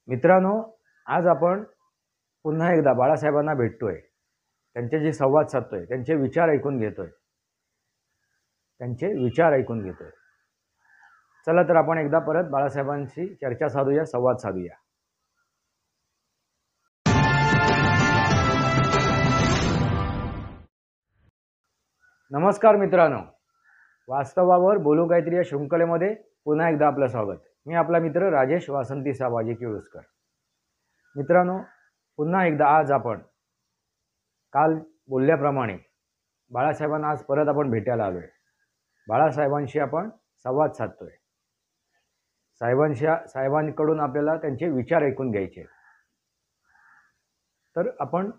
मित्रांनो, आज आपण पुन्हा एकदा बाळासाहेबांना भेटतोय. त्यांचे जे संवाद साधतोय, त्यांचे विचार ऐकून घेतोय. चला तर आपण एकदा परत बाळासाहेबांशी चर्चा साधूया, संवाद साधूया. नमस्कार मित्रांनो, वास्तवावर बोलू काहीतरी या शृंखलेमध्ये पुन्हा एकदा आपलं स्वागत. मी आपला मित्र राजेश वासंती साबाजी किळुसकर. मित्रांनो, पुन्हा एकदा आज आपण काल बोलल्याप्रमाणे बाळासाहेबांना आज परत आपण भेटायला आलोय. बाळासाहेबांशी आपण संवाद साधतोय. साहेबांकडून आपल्याला त्यांचे विचार ऐकून घ्यायचे. तर आपण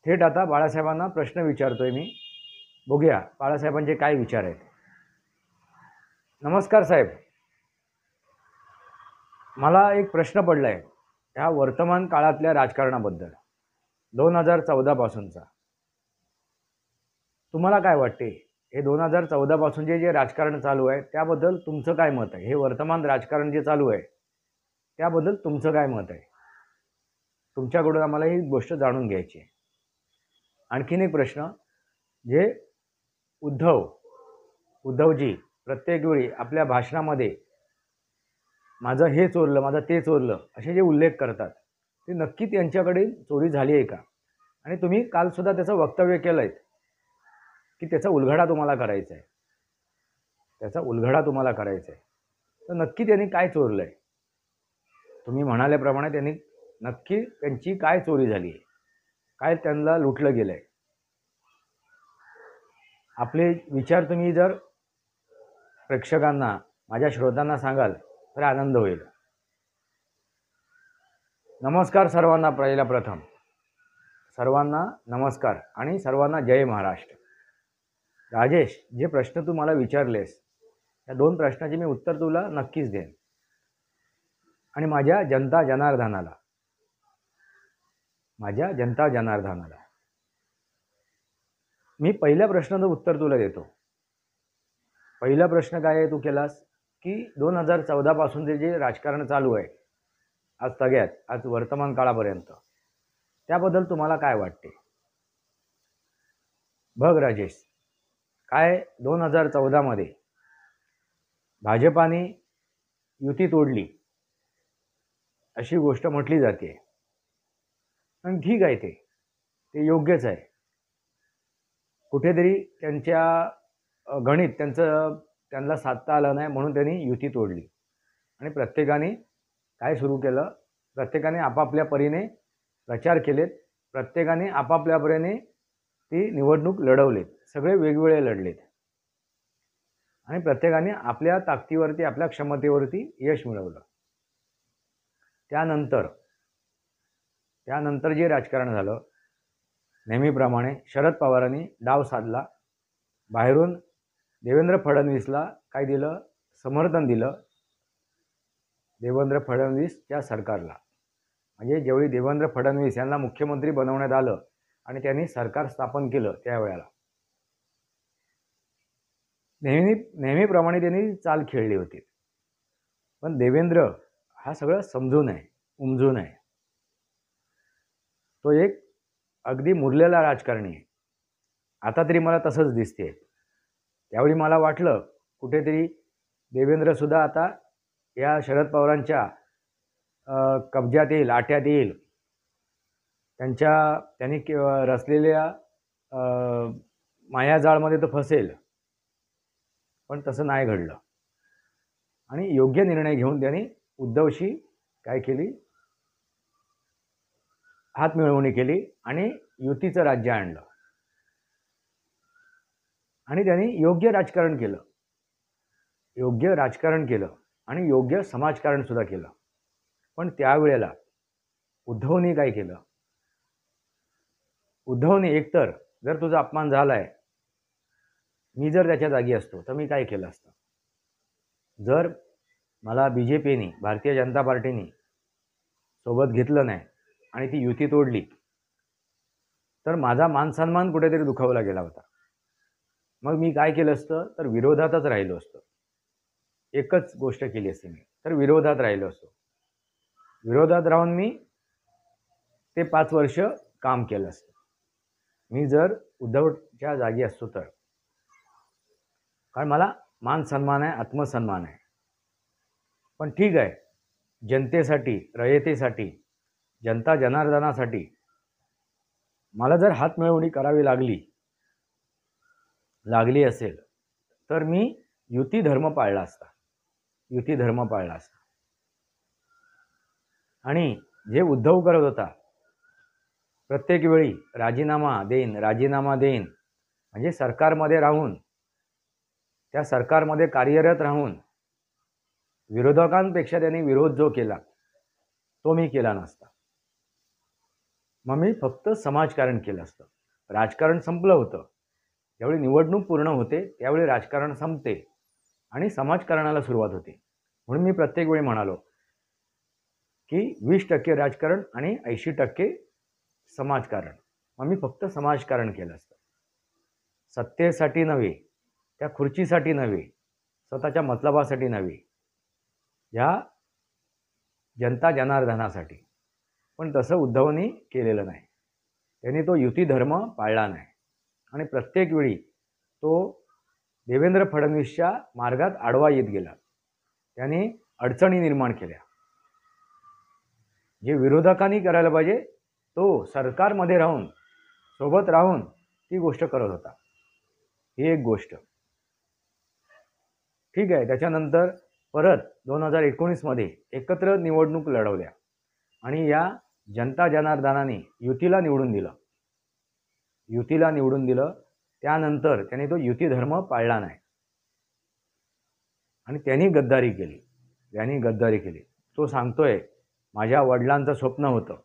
थेट आता बाळासाहेबांना प्रश्न विचारतोय मी. बघूया बाळासाहेबांचे काय विचार आहेत. नमस्कार साहेब, मला एक प्रश्न पडलाय ह्या वर्तमान काळातल्या राजकारणाबद्दल 2014 पासूनचा. तुम्हाला काय वाटते हे 2014 पासून जे राजकारण चालू आहे त्याबद्दल तुमचं काय मत आहे? हे वर्तमान राजकारण जे चालू आहे त्याबद्दल तुमचं काय मत आहे? तुमच्याकडून आम्हाला ही गोष्ट जाणून घ्यायची आहे. आणखीन एक प्रश्न, जे उद्धवजी प्रत्येक वेळी आपल्या भाषणामध्ये माझं हे चोरलं, माझं ते चोरलं असे जे उल्लेख करतात ते नक्की त्यांच्याकडे चोरी झाली आहे का? आणि तुम्ही काल सुद्धा त्याचं वक्तव्य केलंय की त्याचा उलगडा तुम्हाला करायचा आहे. तर नक्की त्यांनी काय चोरलंय? तुम्ही म्हणाल्याप्रमाणे त्यांनी नक्की त्यांची काय चोरी झाली आहे? काय त्यांना लुटलं गेलंय? आपले विचार तुम्ही जर प्रेक्षकांना, माझ्या श्रोतांना सांगाल तर आनंद होईल. नमस्कार सर्वांना. पहिला प्रथम सर्वांना नमस्कार आणि सर्वांना जय महाराष्ट्र. राजेश, जे प्रश्न तू मला विचारलेस या दोन प्रश्नाचे मी उत्तर तुला नक्कीच देईन. आणि माझ्या जनता जनार्दनाला मी पहिल्या प्रश्नाचं उत्तर तुला देतो. पहिला प्रश्न काय आहे तू केलास की 2014 पासून जे राजकारण चालू आहे आज वर्तमान काळापर्यंत, त्याबद्दल तुम्हाला काय वाटते? बघ राजेश, काय 2014 मध्ये भाजपाने युती तोडली अशी गोष्ट म्हटली जाते. पण ठीक आहे, ते योग्यच आहे. कुठेतरी त्यांच्या गणित त्यांना साधता आलं नाही म्हणून त्यांनी युती तोडली. आणि प्रत्येकाने काय सुरू केलं? प्रत्येकाने आपापल्या परीने प्रचार केलेत. प्रत्येकाने आपापल्या परीने ती निवडणूक लढवलेत. सगळे वेगवेगळे लढलेत आणि प्रत्येकाने आपल्या ताकदीवरती, आपल्या क्षमतेवरती यश मिळवलं. त्यानंतर जे राजकारण झालं, नेहमीप्रमाणे शरद पवारांनी डाव साधला. बाहेरून देवेंद्र फडणवीसला काय दिलं? समर्थन दिलं. देवेंद्र फडणवीसच्या सरकारला, म्हणजे ज्यावेळी देवेंद्र फडणवीस यांना मुख्यमंत्री बनवण्यात आलं आणि त्यांनी सरकार स्थापन केलं त्यावेळेला नेहमीप्रमाणे त्यांनी चाल खेळली होती. पण देवेंद्र हा सगळं समजून आहे, उमजून आहे. तो एक अगदी मुरलेला राजकारणी आहे. आता तरी मला तसंच दिसते. त्यावेळी मला वाटलं कुठेतरी देवेंद्र सुद्धा आता या शरद पवारांच्या कब्जात येईल, आट्यात येईल. त्यांनी रचलेल्या मायाजाळमध्ये तो फसेल. पण तसं नाही घडलं आणि योग्य निर्णय घेऊन त्यांनी उद्धवशी काय केली? हातमिळवणी केली आणि युतीचं राज्य आणलं. आणि त्यांनी योग्य राजकारण केलं आणि योग्य समाजकारण सुद्धा केलं. पण त्यावेळेला उद्धवने काय केलं? उद्धवने एकतर जर तुझा अपमान झालाय, मी जर त्याच्या जागी असतो तर मी काय केलं असतं? जर मला बीजेपीने, भारतीय जनता पार्टीने सोबत घेतलं नाही आणि ती युती तोडली तर माझा मानसन्मान कुठेतरी दुखावला गेला होता. मग मी काय केलं असतं? तर विरोधातच राहिलो असतो. एकच गोष्ट केली असती मी, तर विरोधात राहिलो असतो. विरोधात राहून मी ते 5 वर्ष काम केलं असतं. मी जर उद्धवच्या जागी असतो तर. कारण मला मान सन्मान आहे, आत्मसन्मान आहे. पण ठीक आहे, जनतेसाठी, रयतेसाठी, जनता जनार्दनासाठी मला जर हातमिळवणी करावी लागली असेल तर मी युती धर्म पाळला असता. आणि जे उद्धव करत होता, प्रत्येक वेळी राजीनामा देईन म्हणजे सरकारमध्ये राहून, त्या सरकारमध्ये कार्यरत राहून विरोधकांपेक्षा त्यांनी विरोध जो केला तो मी केला नसता. मग मी फक्त समाजकारण केलं असतं. राजकारण संपलं होतं. ज्यावेळी निवडणूक पूर्ण होते त्यावेळी राजकारण संपते आणि समाजकारणाला सुरुवात होते. म्हणून मी प्रत्येक वेळी म्हणालो की 20% राजकारण आणि 80% समाजकारण. मग मी फक्त समाजकारण केलं असतं. सत्तेसाठी नव्हे, त्या खुर्चीसाठी नव्हे, स्वतःच्या मतलबासाठी नव्हे, या जनता जनार्दनासाठी. पण तसं उद्धवनी केलेलं नाही. त्यांनी तो युती धर्म पाळला नाही आणि प्रत्येक वेळी तो देवेंद्र फडणवीसच्या मार्गात आडवा येत गेला. त्यांनी अडचणी निर्माण केल्या. जे विरोधकांनी करायला पाहिजे तो सरकारमध्ये राहून, सोबत राहून ती गोष्ट करत होता. ही एक गोष्ट. ठीक आहे. त्याच्यानंतर परत 2019 मध्ये एकत्र निवडणूक लढवल्या आणि या जनता जनार्दनाने युतीला निवडून दिलं. त्यानंतर त्याने तो युती धर्म पाळला नाही आणि त्यांनी गद्दारी केली. तो सांगतोय माझ्या वडिलांचं स्वप्न होतं.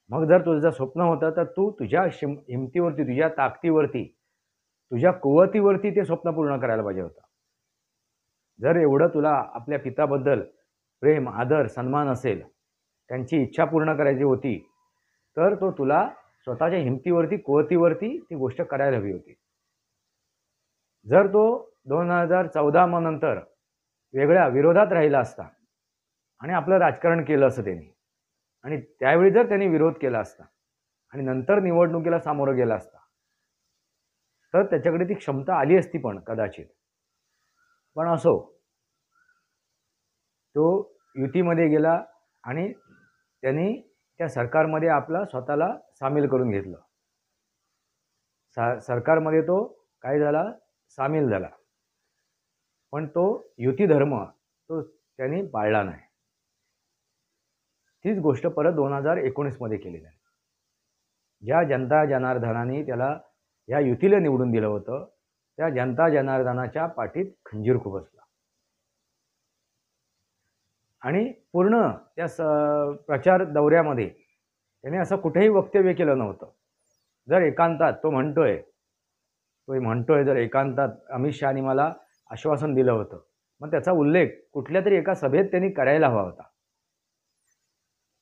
मग जर तुझं स्वप्न होतं तर तू तुझ्या हिमतीवरती, तुझ्या ताकदीवरती, तुझ्या कुवतीवरती ते स्वप्न पूर्ण करायला पाहिजे होतं. जर एवढं तुला आपल्या पित्याबद्दल प्रेम, आदर, सन्मान असेल, त्यांची इच्छा पूर्ण करायची होती, तर तो तुला स्वतःच्या हिमतीवरती, कुवतीवरती ती गोष्ट करायला हवी होती. जर तो 2014 नंतर वेगळ्या विरोधात राहिला असता आणि आपलं राजकारण केलं असतं त्यांनी, आणि त्यावेळी जर त्यांनी विरोध केला असता आणि नंतर निवडणुकीला सामोरं गेला असता, तर त्याच्याकडे ती क्षमता आली असती पण कदाचित. पण असो, तो युतीमध्ये गेला आणि त्यांनी त्या सरकारमध्ये आपला स्वतःला सामील करून घेतलं. सरकारमध्ये तो काय झाला, सामील झाला. पण तो युती धर्म तो त्यांनी पाळला नाही. तीच गोष्ट परत 2019 मध्ये केली आहे. ज्या जनता जनार्दनाने त्याला या युतीला निवडून दिलं होतं, त्या जनता जनार्दनाच्या पाठीत खंजीर खुपसला आणि पूर्ण त्या प्रचार दौऱ्यामध्ये त्याने असं कुठेही वक्तव्य केलं नव्हतं. जर एकांतात तो म्हणतोय जर एकांतात अमित शहानी मला आश्वासन दिलं होतं, मग त्याचा उल्लेख कुठल्या तरी एका सभेत त्यांनी करायला हवा होता.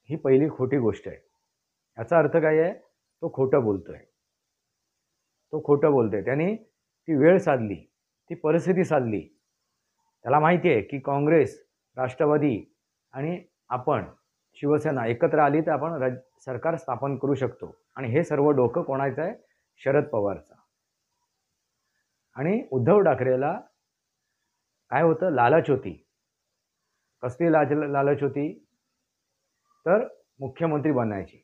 ही पहिली खोटी गोष्ट आहे. याचा अर्थ काय आहे, तो खोटं बोलतोय. त्यांनी ती वेळ साधली, ती परिस्थिती साधली. त्याला माहिती आहे की काँग्रेस, राष्ट्रवादी आणि आपण शिवसेना एकत्र आली तर आपण सरकार स्थापन करू शकतो. आणि हे सर्व डोकं कोणाचं आहे, शरद पवारचं. आणि उद्धव ठाकरेला काय होतं, लालच होती. कसली लालच होती, तर मुख्यमंत्री बनायची.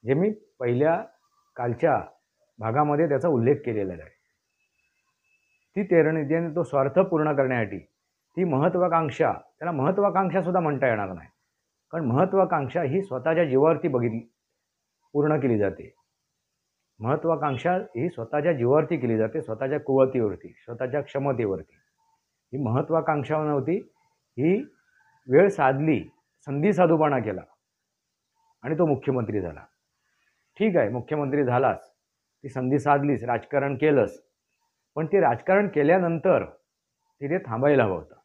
जे मी पहिल्या कालच्या भागामध्ये त्याचा उल्लेख केलेला आहे. ती त्याने तो स्वार्थ पूर्ण करण्यासाठी ती महत्वाकांक्षा, त्याला महत्वाकांक्षा सुद्धा म्हणता येणार नाही. कारण महत्वाकांक्षा ही स्वतःच्या जीवावरती पूर्ण केली जाते. महत्वाकांक्षा ही स्वतःच्या जीवावरती केली जाते, स्वतःच्या कुवतीवरती, स्वतःच्या क्षमतेवरती. ही महत्वाकांक्षा नव्हती. ही वेळ साधली, संधी साधूपणा केला आणि तो मुख्यमंत्री झाला. ठीक आहे, मुख्यमंत्री झालाच, ती संधी साधलीच, राजकारण केलंच. पण ते राजकारण केल्यानंतर तिथे थांबायला हवं होतं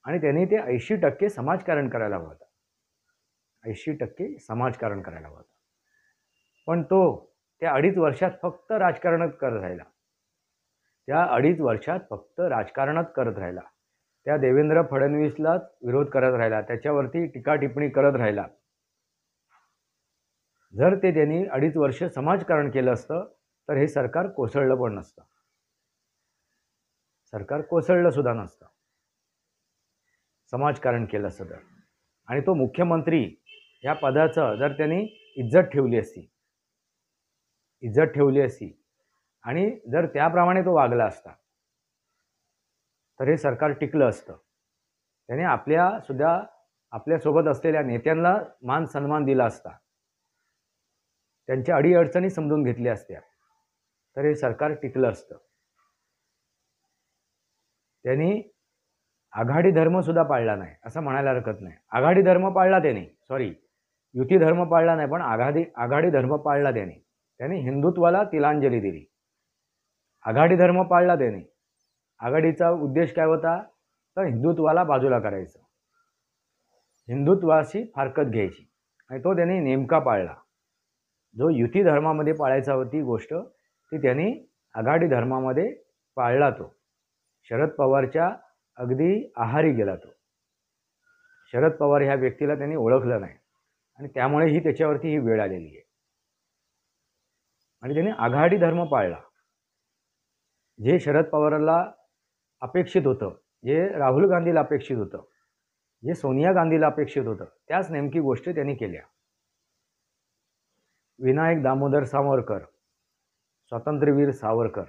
आणि त्यांनी ते 80% समाजकारण करायला हवं होतं. 80% समाजकारण करायला हवं होतं. पण तो त्या 2.5 वर्षात फक्त राजकारणच करत राहिला. त्या देवेंद्र फडणवीसलाच विरोध करत राहिला, त्याच्यावरती टीका टिप्पणी करत राहिला. जर ते त्यांनी 2.5 वर्ष समाजकारण केलं असतं तर हे सरकार कोसळलं पण नसतं. सरकार कोसळलं सुद्धा नसतं समाजकारण केलं असतं तर. आणि तो मुख्यमंत्री या पदाचं जर त्यांनी इज्जत ठेवली असती आणि जर त्याप्रमाणे तो वागला असता तर हे सरकार टिकलं असतं. त्याने आपल्यासोबत असलेल्या नेत्यांना मान सन्मान दिला असता, त्यांच्या अडीअडचणी समजून घेतल्या असत्या तर हे सरकार टिकलं असतं. त्यांनी आघाडी धर्म सुद्धा पाळला नाही असं म्हणायला हरकत नाही. आघाडी धर्म पाळला त्यांनी, युती धर्म पाळला नाही, पण आघाडी धर्म पाळला त्यांनी. त्यांनी हिंदुत्वाला तिलांजली दिली. आघाडी धर्म पाळला त्यांनी. आघाडीचा उद्देश काय होता तर हिंदुत्वाला बाजूला करायचं, हिंदुत्वाशी फारकत घ्यायची, आणि तो त्यांनी नेमका पाळला. जो युती धर्मामध्ये पाळायचा होती गोष्ट ती त्यांनी आघाडी धर्मामध्ये पाळला. तो शरद पवारच्या अगदी आहारी गेला. तो शरद पवार ह्या व्यक्तीला त्यांनी ओळखलं नाही आणि त्यामुळे त्याच्यावरती ही वेळ आलेली आहे. आणि त्यांनी आघाडी धर्म पाळला. जे शरद पवारला अपेक्षित होतं, जे राहुल गांधीला अपेक्षित होतं, जे सोनिया गांधीला अपेक्षित होतं, त्याच नेमकी गोष्टी त्यांनी केल्या. विनायक दामोदर सावरकर, स्वातंत्र्यवीर सावरकर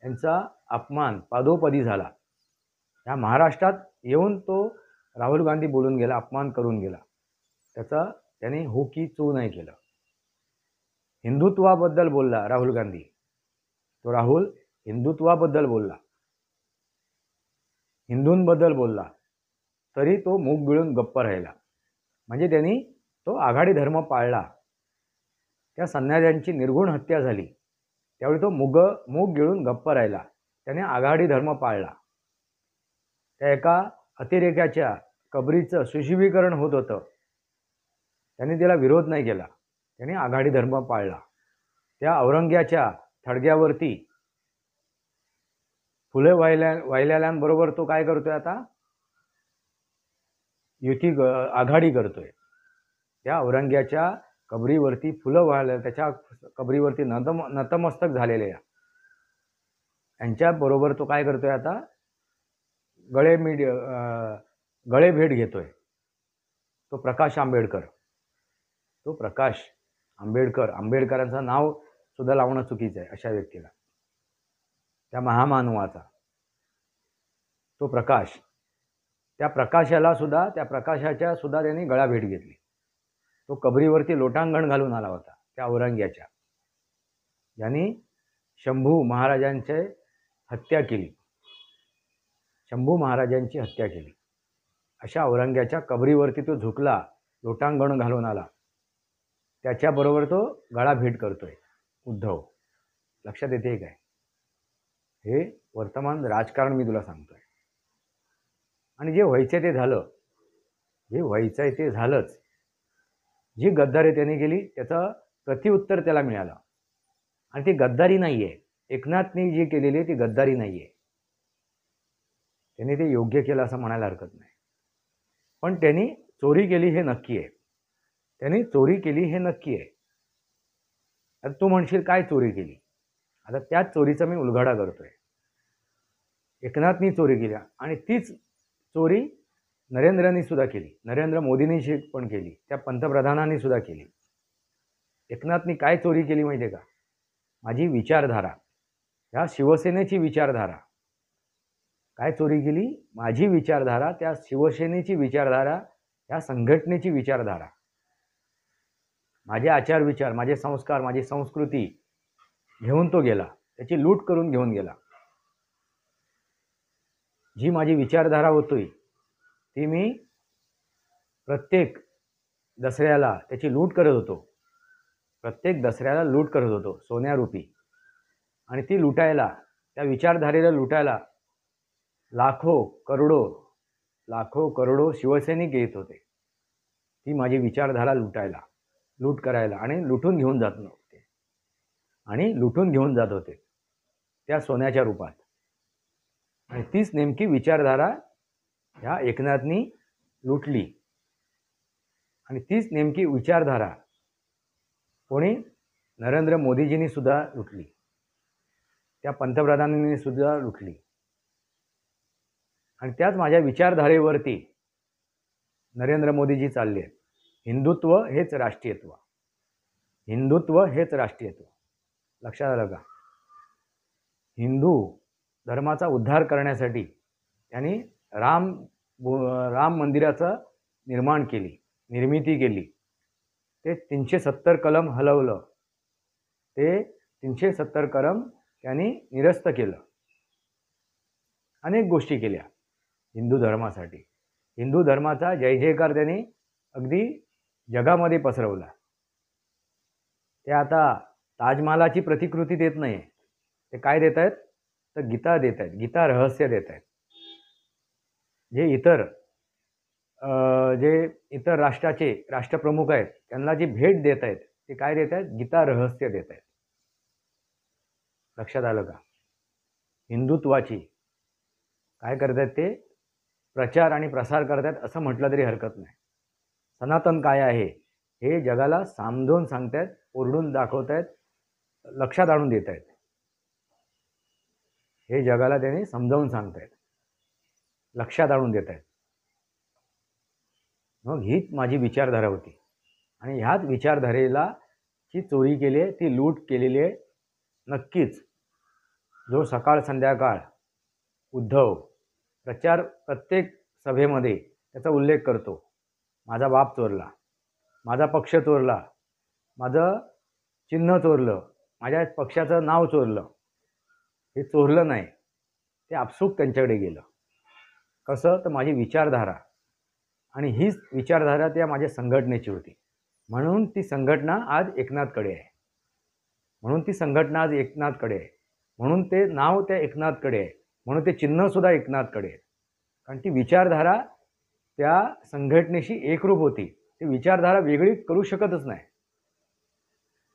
यांचा अपमान पादोपदी झाला. या महाराष्ट्रात येऊन तो राहुल गांधी बोलून गेला, अपमान करून गेला. त्याचा त्याने हो की चू नाही केलं. हिंदुत्वाबद्दल बोलला राहुल गांधी. तो राहुल हिंदुत्वाबद्दल बोलला, हिंदूंबद्दल बोलला, तरी तो मूग गिळून गप्प राहिला. म्हणजे त्यांनी तो आघाडी धर्म पाळला. त्या संन्याशांची निर्घुण हत्या झाली त्यावेळी तो मूग गिळून गप्प राहिला. त्याने आघाडी धर्म पाळला. त्या एका अतिरेक्याच्या कबरीचं सुशोभीकरण होत होतं, त्याने त्याला विरोध नाही केला. त्याने आघाडी धर्म पाळला. त्या औरंग्याच्या थडग्यावरती फुले वाहिलेल्यांबरोबर तो काय करतोय आता, आघाडी करतोय. त्या औरंग्याच्या कबरीवरती फुलं वाहिल्या, त्याच्या कबरीवरती नतमस्तक झालेल्या यांच्याबरोबर तो काय करतोय आता, गळे भेट घेतोय. तो प्रकाश आंबेडकर, आंबेडकरांचं नाव सुद्धा लावणं चुकीचं आहे अशा व्यक्तीला. त्या महामानवाचा तो प्रकाश, त्या प्रकाशाच्या सुद्धा त्यांनी गळा भेट घेतली. तो कबरीवरती लोटांगण घालून आला होता त्या औरंग्याच्या, ज्यांनी शंभू महाराजांची हत्या केली. अशा औरंग्याच्या कबरीवरती तो झुकला, लोटांगण घालून आला. त्याच्याबरोबर तो गळा भेट करतोय उद्धव. लक्षात येते काय? हे वर्तमान राजकारण मी तुला सांगतोय. आणि जे व्हायचं ते झालंच. जी गद्दारी त्याने केली त्याचं प्रतिउत्तर त्याला मिळालं. आणि ती गद्दारी नाही आहे, एकनाथनी जी केलेली आहे ती गद्दारी नाही आहे. त्यांनी ते योग्य केलं असं म्हणायला हरकत नाही. पण त्यांनी चोरी केली हे नक्की आहे. आता तू म्हणशील काय चोरी केली? आता त्याच चोरीचा मी उलगडा करतोय. एकनाथनी चोरी केली आणि तीच चोरी नरेंद्रनी सुद्धा केली, नरेंद्र मोदींनी पण केली, त्या पंतप्रधानांनी सुद्धा केली. एकनाथनी काय चोरी केली माहिती आहे का? माझी विचारधारा, ह्या शिवसेनेची विचारधारा. काय चोरी केली? माझी विचारधारा, त्या शिवसेनेची विचारधारा, त्या संघटनेची विचारधारा, माझे आचार विचार, माझे संस्कार, माझी संस्कृती घेऊन तो गेला, त्याची लूट करून घेऊन गेला. जी माझी विचारधारा होती ती मी प्रत्येक दसऱ्याला त्याची लूट करत होतो, सोन्यारूपी. आणि ती लुटायला, त्या विचारधारेला लुटायला लाखो करोडो शिवसैनिक येत होते. ती माझी विचारधारा लूट करायला आणि लुटून घेऊन जात होते त्या सोन्याच्या रूपात. आणि तीच नेमकी विचारधारा ह्या एकनाथनी लुटली. आणि तीच नेमकी विचारधारा कोणी नरेंद्र मोदीजींनी सुद्धा लुटली, त्या पंतप्रधानांनी सुद्धा लुटली. आणि त्याच माझ्या विचारधारेवरती नरेंद्र मोदीजी चालले आहेत. हिंदुत्व हेच राष्ट्रीयत्व, हिंदुत्व हेच राष्ट्रीयत्व. लक्षात आलं का? हिंदू धर्माचा उद्धार करण्यासाठी त्यांनी राम मंदिराचं निर्मिती केली. ते 370 कलम हलवलं, ते 370 कलम त्यांनी निरस्त केलं. अनेक गोष्टी केल्या हिंदू धर्मासाठी. हिंदू धर्माचा जय जयकार त्यांनी अगदी जगामध्ये पसरवला. ते आता ताजमहालाची प्रतिकृती देत नाही, ते काय देत आहेत तर गीता देत आहेत, गीता रहस्य देत आहेत. जे इतर राष्ट्राचे राष्ट्रप्रमुख आहेत त्यांना जी भेट देत आहेत ते काय देत आहेत? गीता रहस्य देत आहेत. लक्षात आलं का? हिंदुत्वाची काय करतात ते? प्रचार आणि प्रसार करतात असं म्हटलं तरी हरकत नाही. सनातन काय आहे हे जगाला समजावून सांगतायत, ओरडून दाखवतायत, लक्षात आणून देत आहेत. हे जगाला त्यांनी समजावून सांगतायत, लक्षात आणून देत आहेत. मग हीच माझी विचारधारा होती. आणि ह्याच विचारधारेला जी चोरी केली आहे, ती लूट केलेली आहे. नक्कीच जो सकाळ संध्याकाळ उद्धव प्रत्येक सभेमध्ये त्याचा उल्लेख करतो, माझा बाप चोरला, माझा पक्ष चोरला, माझं चिन्ह चोरलं, माझ्या पक्षाचं नाव चोरलं. हे चोरलं नाही, ते आपसूक त्यांच्याकडे गेलं. कसं? तर माझी विचारधारा. आणि हीच विचारधारा त्या माझ्या संघटनेची होती. म्हणून ती संघटना आज एकनाथकडे आहे, म्हणून ती संघटना आज एकनाथकडे आहे, म्हणून ते नाव त्या एकनाथकडे आहे, म्हणून ते चिन्हसुद्धा एकनाथकडे आहे. कारण ती विचारधारा त्या संघटनेशी एकरूप होती. ती विचारधारा वेगळी करू शकतच नाही.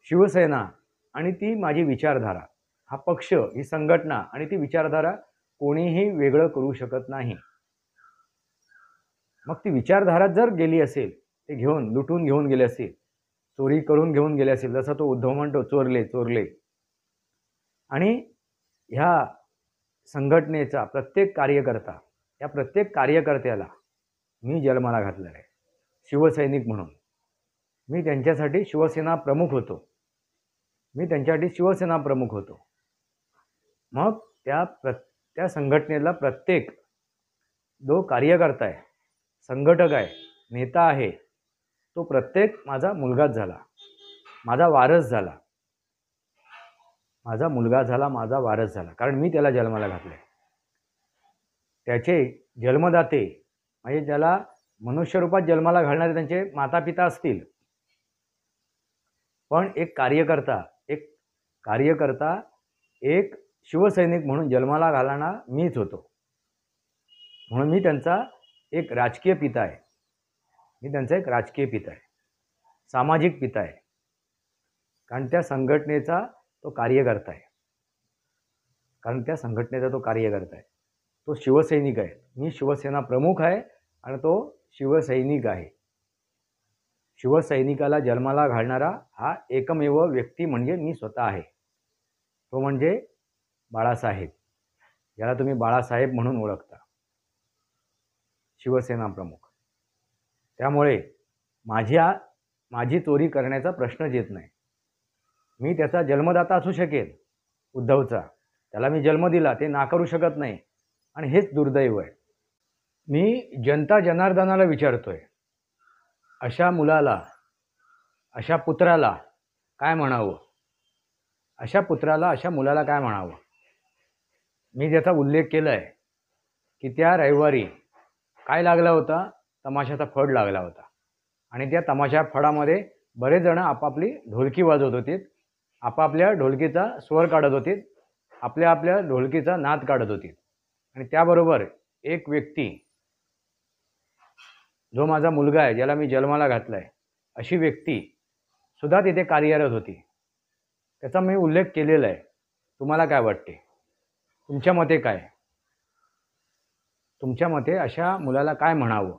शिवसेना आणि ती माझी विचारधारा, हा पक्ष, ही संघटना आणि ती विचारधारा कोणीही वेगळं करू शकत नाही. मग ती विचारधारा जर गेली असेल, ते लुटून घेऊन गेले असेल, चोरी करून घेऊन गेले असेल, जसं तो उद्धव म्हणतो चोरले. आणि ह्या संघटनेचा प्रत्येक कार्यकर्ता, या प्रत्येक कार्यकर्त्याला मी जन्माला घातलेला आहे शिवसैनिक म्हणून. मी त्यांच्यासाठी शिवसेना प्रमुख होतो. मग त्या संघटनेला प्रत्येक जो कार्यकर्ता आहे, संघटक आहे, नेता आहे, तो प्रत्येक माझा मुलगाच झाला, माझा वारस झाला. कारण मी त्याला जन्माला घातले. त्याचे जन्मदाते म्हणजे ज्याला मनुष्यरूपात जन्माला घालणारे त्यांचे माता पिता असतील, पण एक कार्यकर्ता एक शिवसैनिक म्हणून जन्माला घालणारा मीच होतो. म्हणून मी त्यांचा एक राजकीय पिता आहे, सामाजिक पिता आहे. कारण त्या संघटनेचा तो कार्यकर्ता आहे, तो शिवसैनिक आहे. मी शिवसेना प्रमुख आहे आणि तो शिवसैनिक आहे. शिवसैनिकाला जन्माला घालणारा हा एकमेव व्यक्ती म्हणजे मी स्वतः आहे. तो म्हणजे बाळासाहेब, याला तुम्ही बाळासाहेब म्हणून ओळखता, शिवसेना प्रमुख. त्यामुळे माझी चोरी करण्याचा प्रश्नच येत नाही. मी त्याचा जन्मदाता असू शकेल, उद्धवचा, त्याला मी जन्म दिला, ते नाकारू शकत नाही. आणि हेच दुर्दैव आहे. मी जनता जनार्दनाला विचारतोय, अशा मुलाला, अशा पुत्राला काय म्हणावं, अशा मुलाला काय म्हणावं. मी ज्याचा उल्लेख केला आहे की त्या रविवारी काय लागला होता? तमाशाचा फड लागला होता. आणि त्या तमाशा फडामध्ये बरेच जण आपापली ढोलकी वाजवत होते, आपापल्या ढोलकीचा स्वर काढत होते, आपल्या ढोलकीचा नाद काढत होते. आणि त्याबरोबर एक व्यक्ती, जो माझा मुलगा आहे, ज्याला मी जन्माला घातला आहे, अशी व्यक्ती सुद्धा तिथे कार्यरत होती. त्याचा मी उल्लेख केलेला आहे. तुम्हाला काय वाटते? तुमच्या मते काय? तुमच्या मते अशा मुलाला काय म्हणावं,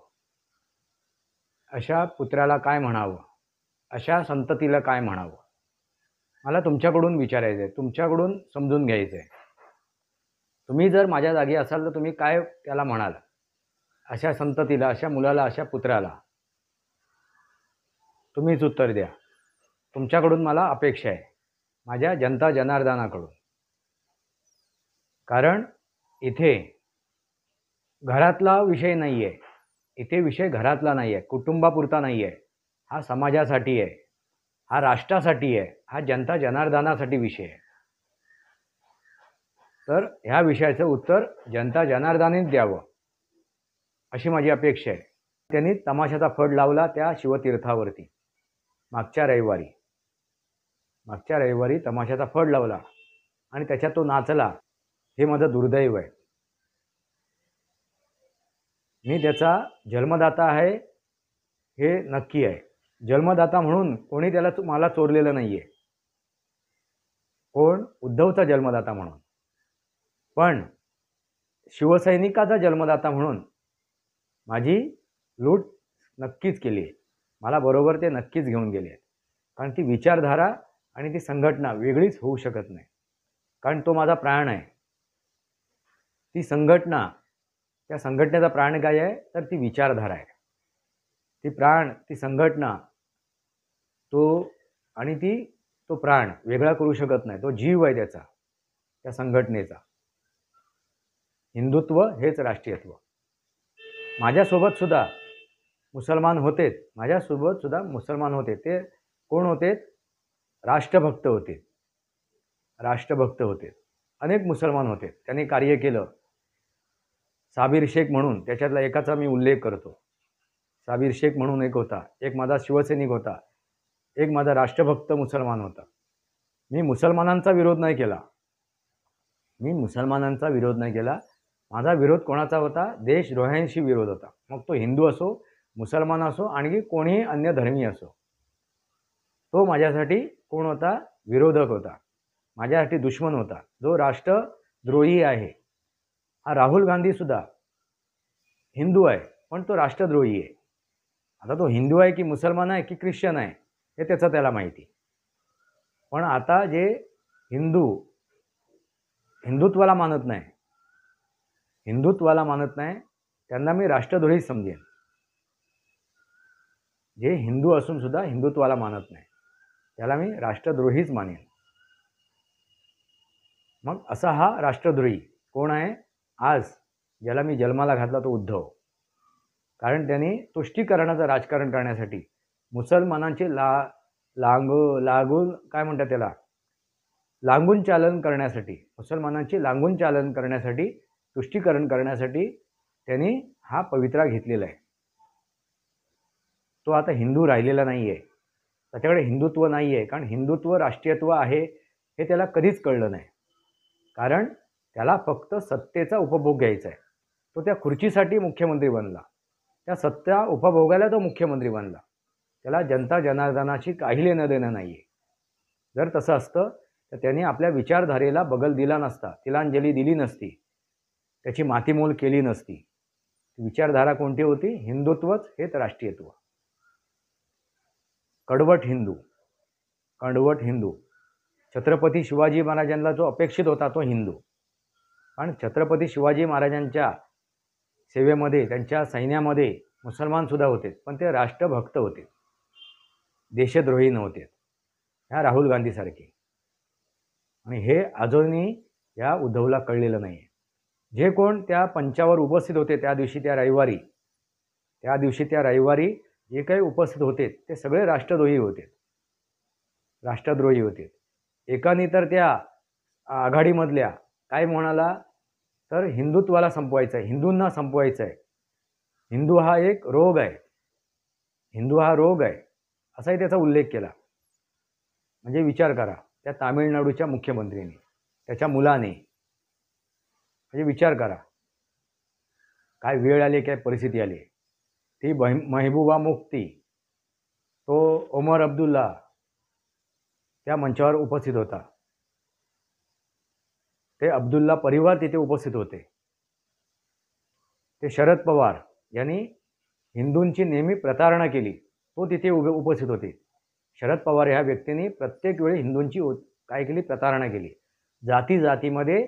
अशा पुत्राला काय म्हणावं, अशा संततीला काय म्हणावं, मला तुमच्याकडून विचारायचं आहे, तुमच्याकडून समजून घ्यायचं आहे. तुम्ही जर माझ्या जागी असाल तर तुम्ही काय त्याला म्हणाल, अशा संततीला, अशा मुलाला, अशा पुत्राला? तुम्हीच उत्तर द्या. तुमच्याकडून मला अपेक्षा आहे, माझ्या जनता जनार्दनाकडून. कारण इथे घरातला विषय नाही आहे, इथे विषय घरातला नाही आहे, कुटुंबापुरता नाही आहे, हा समाजासाठी आहे, हा राष्ट्रासाठी आहे, हा जनता जनार्दनासाठी विषय आहे. तर ह्या विषयाचं उत्तर जनता जनार्दनानेच द्यावं अशी माझी अपेक्षा आहे. त्यांनी तमाशाचा फड लावला त्या शिवतीर्थावरती मागच्या रविवारी तमाशाचा फड लावला आणि त्याच्यात तो नाचला. हे माझं दुर्दैव आहे. मी त्याचा जन्मदाता आहे हे नक्की आहे. जन्मदाता म्हणून कोणी त्याला मला चोरलेलं नाही आहे. कोण? उद्धवचा जन्मदाता म्हणून. पण शिवसैनिकाचा जन्मदाता म्हणून माझी लूट नक्कीच केली आहे. मला बरोबर ते नक्कीच घेऊन गेले आहेत. कारण ती विचारधारा आणि ती संघटना वेगळीच होऊ शकत नाही. कारण तो माझा प्राण आहे. ती संघटना, त्या संघटनेचा प्राण काय आहे तर ती विचारधारा आहे. ती संघटना, तो प्राण वेगळा करू शकत नाही. तो जीव आहे त्याचा, त्या संघटनेचा. हिंदुत्व हेच राष्ट्रीयत्व. माझ्यासोबत सुद्धा मुसलमान होते. ते कोण होते? राष्ट्रभक्त होते. अनेक मुसलमान होते. त्यांनी कार्य केलं. साबिर शेख म्हणून, त्याच्यातला एकाचा मी उल्लेख करतो. साबिर शेख म्हणून एक होता. एक माझा शिवसैनिक होता. एक माझा राष्ट्रभक्त मुसलमान होता. मी मुसलमानांचा विरोध नाही केला. माझा विरोध कोणाचा होता? देशद्रोह्यांशी विरोध होता. मग तो हिंदू असो, मुसलमान असो, आणखी कोणीही अन्य धर्मी असो. तो माझ्यासाठी कोण होता? विरोधक होता. माझ्यासाठी दुश्मन होता, जो राष्ट्रद्रोही आहे. हा राहुल गांधी सुद्धा हिंदू आहे, पण तो राष्ट्रद्रोही आहे. आता तो हिंदू आहे की मुसलमान आहे की ख्रिश्चन आहे हे त्याचं त्याला माहिती. पण आता जे हिंदुत्वाला मानत नाही, त्यांना मी राष्ट्रद्रोही समजेन. जे हिंदू असून सुद्धा हिंदुत्वाला मानत नाही, त्याला मी राष्ट्रद्रोहीच मानेन. मग असा हा राष्ट्रद्रोही कोण आहे? आज ज्याला मी जन्माला घातला तो उद्धव. कारण त्यांनी तुष्टीकरणाचं राजकारण करण्यासाठी, मुसलमानांचे लागून चालन करण्यासाठी, तुष्टीकरण करण्यासाठी त्यांनी हा पवित्रा घेतलेला आहे. तो आता हिंदू राहिलेला नाही आहे. त्याच्याकडे हिंदुत्व नाही आहे. कारण हिंदुत्व राष्ट्रीयत्व आहे हे त्याला कधीच कळलं नाही. कारण त्याला फक्त सत्तेचा उपभोग घ्यायचा आहे. तो त्या खुर्चीसाठी मुख्यमंत्री बनला. त्या सत्ता उपभोगायला तो मुख्यमंत्री बनला. त्याला जनता जनार्दनाशी काही लेणं देणं नाही आहे. जर तसं असतं तर त्यांनी आपल्या विचारधारेला बगल दिला नसता, तिलांजली दिली नसती, त्याची मातीमोल केली नसती. विचारधारा कोणती होती? हिंदुत्वच हेच राष्ट्रीयत्व. कडवट हिंदू. छत्रपती शिवाजी महाराजांना जो अपेक्षित होता तो हिंदू. कारण छत्रपती शिवाजी महाराजांच्या सेवेमध्ये, त्यांच्या सैन्यामध्ये मुसलमान सुद्धा होते, पण ते राष्ट्रभक्त होते, देशद्रोही नव्हते. ह्या राहुल गांधीसारखे. आणि हे अजूनही या उद्धवला कळलेलं नाही आहे. जे कोण त्या पंचावर उपस्थित होते त्या दिवशी त्या रविवारी जे काही उपस्थित होते ते सगळे राष्ट्रद्रोही होते. एकाने तर त्या आघाडीमधल्या काय म्हणाला तर हिंदुत्वाला संपवायचं आहे, हिंदूंना संपवायचं आहे, हिंदू हा रोग आहे, असाही त्याचा उल्लेख केला. म्हणजे विचार करा, त्या तामिळनाडूच्या मुख्यमंत्रीने, त्याच्या मुलाने, म्हणजे विचार करा काय वेळ आली, काय परिस्थिती आली. ती महबूबा मुफ्ती, तो ओमर अब्दुल्ला त्या मंचावर उपस्थित होता. ते अब्दुल्ला परिवार तिथे उपस्थित होते. ते शरद पवार यांनी हिंदूंची नेहमी प्रतारणा केली, तो तिथे उपस्थित होते. शरद पवार ह्या व्यक्तीने प्रत्येक वेळी हिंदूंची काय केली, प्रतारणा केली. जाती जातीमध्ये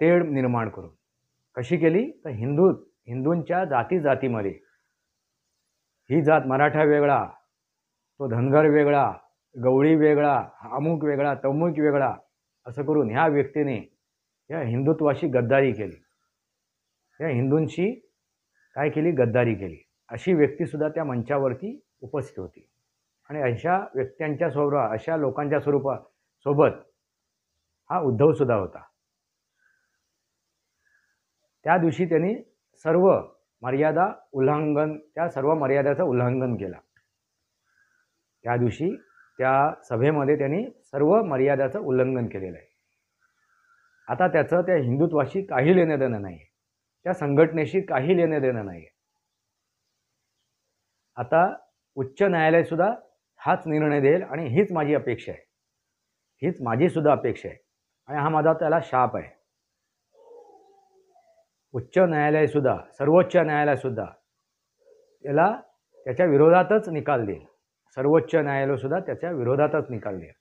तेढ निर्माण करून. कशी केली तर हिंदूंच्या जाती जातीमध्ये ही जात मराठा वेगळा, तो धनगर वेगळा, गवळी वेगळा, अमुक वेगळा, तमुक वेगळा असं करून ह्या व्यक्तीने या हिंदुत्वाशी गद्दारी केली. या हिंदूंशी काय केली, गद्दारी केली. अशी व्यक्तीसुद्धा त्या मंचावरती उपस्थित होती. आणि अशा व्यक्त्यांच्या अशा लोकांच्या सोबत हा उद्धवसुद्धा होता. त्या दिवशी त्यांनी सर्व मर्यादाचं उल्लंघन केलं. त्या दिवशी त्या सभेमध्ये त्यांनी सर्व मर्यादाचं उल्लंघन केलेलं आहे. आता त्याचं त्या हिंदुत्वाशी काही लेणं देणं नाही आहे, त्या संघटनेशी काही लेणं देणं नाही आहे. आता उच्च न्यायालयसुद्धा हाच निर्णय देईल आणि हीच माझी अपेक्षा आहे, हीच माझीसुद्धा अपेक्षा आहे. आणि हा माझा त्याला शाप आहे. उच्च न्यायालयसुद्धा, सर्वोच्च न्यायालयसुद्धा त्याला त्याच्या विरोधातच निकाल देईल. सर्वोच्च न्यायालयसुद्धा त्याच्या विरोधातच निकाल देईल.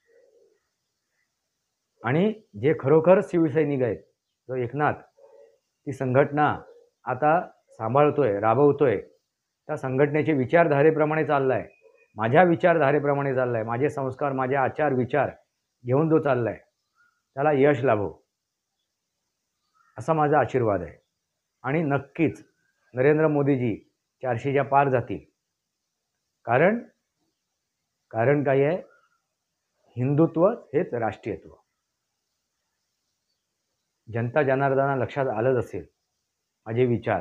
आणि जे खरोखर शिवसैनिक आहेत, जो एकनाथ ती संघटना आता सांभाळतोय, राबवतोय, त्या संघटनेचे विचारधारेप्रमाणे चालला आहे, माझ्या विचारधारेप्रमाणे चालला आहे, माझे संस्कार, माझे आचार विचार घेऊन जो चालला आहे, त्याला यश लाभो असा माझा आशीर्वाद आहे. आणि नक्कीच नरेंद्र मोदीजी 400च्या पार जातील. कारण काय आहे, हिंदुत्व हेच राष्ट्रीयत्व. जनता जनार्दनाला लक्षात आलंच असेल माझे विचार.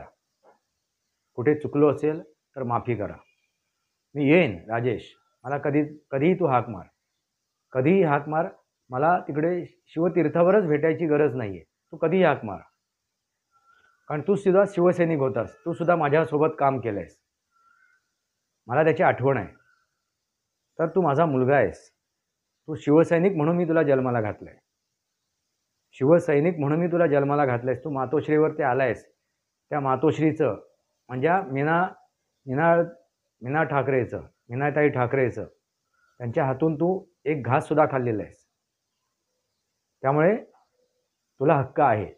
कुठे चुकलो असेल तर माफी करा. मी येईन राजेश, मला कधीही तू हाक मार, कधीही हाक मार. मला तिकडे शिवतीर्थावरच भेटायची गरज नाही आहे, तू कधीही हाक मार. कारण तू सुद्धा शिवसैनिक होतास, तू सुद्धा माझ्यासोबत काम केलं आहेस, मला त्याची आठवण आहे. तर तू माझा मुलगा आहेस, तू शिवसैनिक म्हणून मी तुला जन्माला घातलं आहे, शिवसैनिक म्हणून मी तुला जन्माला घातलं आहेस. तू मातोश्रीवरती आला आहेस, त्या मातोश्रीचं म्हणजे मीना ठाकरेचं, मीनाताई ठाकरेचं, त्यांच्या हातून तू एक घाससुद्धा खाल्लेला आहेस. त्यामुळे तुला हक्क आहे.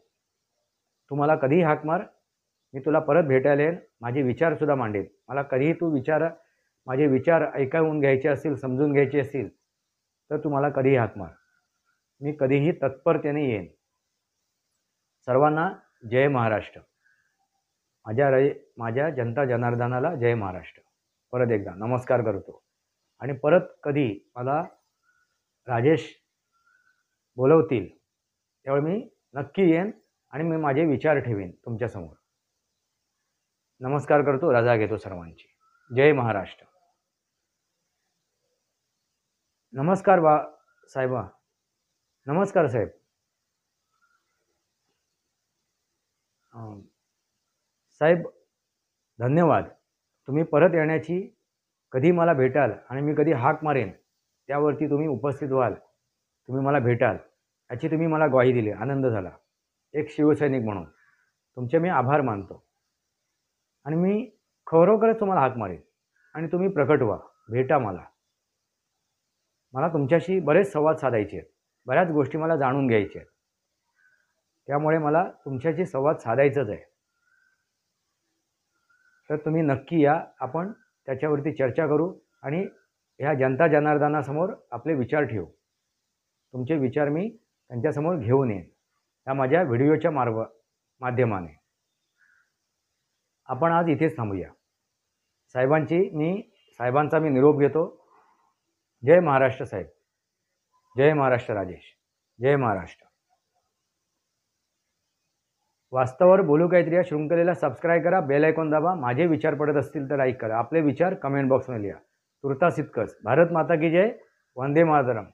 तू मला कधीही हाक मार, मी तुला परत भेटायला येईन, माझे विचारसुद्धा मांडेन. मला कधीही तू माझे विचार ऐकून घ्यायचे असतील, समजून घ्यायचे असतील तर तू मला कधीही हाक मार, मी कधीही तत्परतेने येईन. सर्वांना जय महाराष्ट्र. माझ्या जनता जनार्दनाला जय महाराष्ट्र. परत एकदा नमस्कार करतो. आणि परत कधी मला राजेश बोलवतील त्यावेळी मी नक्की येईन आणि मी माझे विचार ठेवीन तुमच्यासमोर. नमस्कार करतो, रजा घेतो सर्वांची. जय महाराष्ट्र. नमस्कार साहेबा. नमस्कार साहेब. साहेब धन्यवाद. तुम्ही परत येण्याची, कधी मला भेटाल आणि मी कधी हाक मारेन त्यावरती तुम्ही उपस्थित व्हाल, तुम्ही मला भेटाल याची तुम्ही मला ग्वाही दिली. आनंद झाला. एक शिवसैनिक म्हणून तुमचे मी आभार मानतो. आणि मी खरोखरच तुम्हाला हाक मारेन आणि तुम्ही प्रकट व्हा, भेटा मला. मला तुमच्याशी बरेच संवाद साधायचे आहेत, बऱ्याच गोष्टी मला जाणून घ्यायच्या आहेत. त्यामुळे मला तुमच्याशी संवाद साधायचाच आहे. तर तुम्ही नक्की या, आपण त्याच्यावरती चर्चा करू आणि ह्या जनता जनार्दनासमोर आपले विचार ठेवू. तुमचे विचार मी त्यांच्यासमोर घेऊन येईन या माझ्या व्हिडिओच्या माध्यमाने. आपण आज इथेच थांबूया. साहेबांचा मी निरोप घेतो. जय महाराष्ट्र साहेब. जय महाराष्ट्र राजेश. जय महाराष्ट्र. वास्तवावर बोलू काहीतरी या शृंखलेला सबस्क्राईब करा, बेल आयकॉन दाबा. माझे विचार पडत असतील तर लाईक करा. आपले विचार कमेंट बॉक्समध्ये लिहा. तुर्तास इतकंच. भारत माता की जय. वंदे मातरम.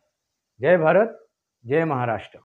जय भारत. जय महाराष्ट्र.